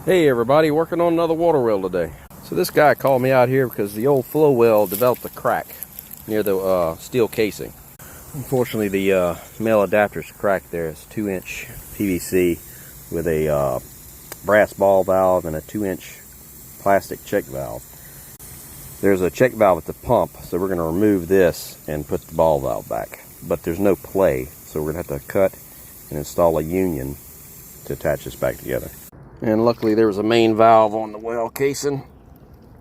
Hey everybody, working on another water well today. So this guy called me out here because the old flow well developed a crack near the steel casing. Unfortunately, the male adapter's cracked there. It's 2-inch PVC with a brass ball valve and a 2-inch plastic check valve. There's a check valve at the pump, so we're going to remove this and put the ball valve back. But there's no play, so we're going to have to cut and install a union to attach this back together. And luckily there was a main valve on the well casing.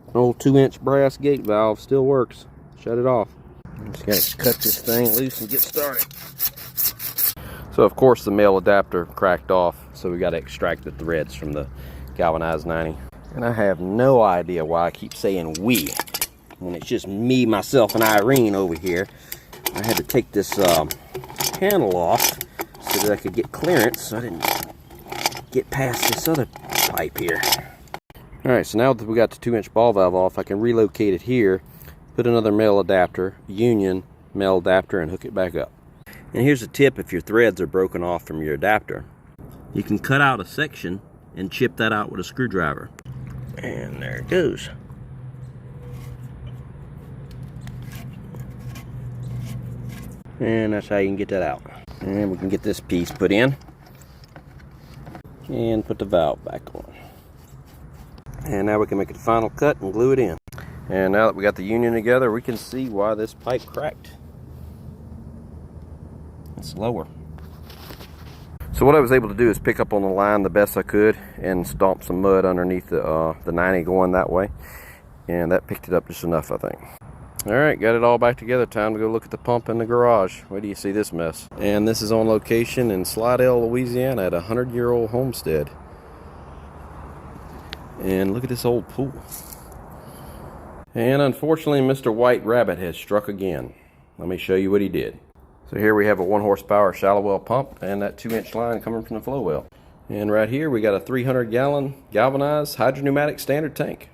An old 2-inch brass gate valve still works. Shut it off. Just gotta cut this thing loose and get started. So of course the male adapter cracked off, so we got to extract the threads from the galvanized 90. And I have no idea why I keep saying we when it's just me, myself, and Irene over here. I had to take this handle off so that I could get clearance, so I didn't get past this other pipe here. Alright, so now that we got the 2-inch ball valve off, I can relocate it here, put another male adapter, union male adapter, and hook it back up. And here's a tip: if your threads are broken off from your adapter, you can cut out a section and chip that out with a screwdriver. And there it goes. And that's how you can get that out. And we can get this piece put in and put the valve back on. And now we can make a final cut and glue it in. And now that we got the union together, we can see why this pipe cracked. It's lower. So what I was able to do is pick up on the line the best I could and stomp some mud underneath the 90 going that way. And that picked it up just enough, I think. Alright, got it all back together. Time to go look at the pump in the garage. Wait till you see this mess. And this is on location in Slidell, Louisiana at a 100-year-old homestead. And look at this old pool. And unfortunately, Mr. White Rabbit has struck again. Let me show you what he did. So here we have a 1-horsepower shallow well pump and that 2-inch line coming from the flow well. And right here we got a 300-gallon galvanized hydropneumatic standard tank.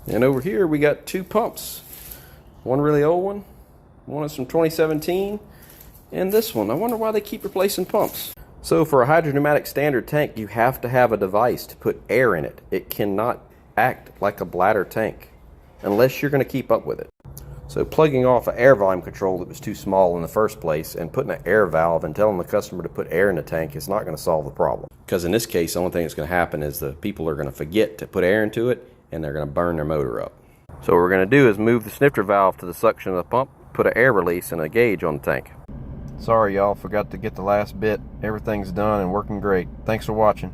And over here we got 2 pumps. One really old one is from 2017, and this one. I wonder why they keep replacing pumps. So for a hydropneumatic standard tank, you have to have a device to put air in it. It cannot act like a bladder tank unless you're going to keep up with it. So plugging off an air volume control that was too small in the first place and putting an air valve and telling the customer to put air in the tank is not going to solve the problem. Because in this case, the only thing that's going to happen is the people are going to forget to put air into it and they're going to burn their motor up. So what we're going to do is move the snifter valve to the suction of the pump, put an air release and a gauge on the tank. Sorry y'all, forgot to get the last bit. Everything's done and working great. Thanks for watching.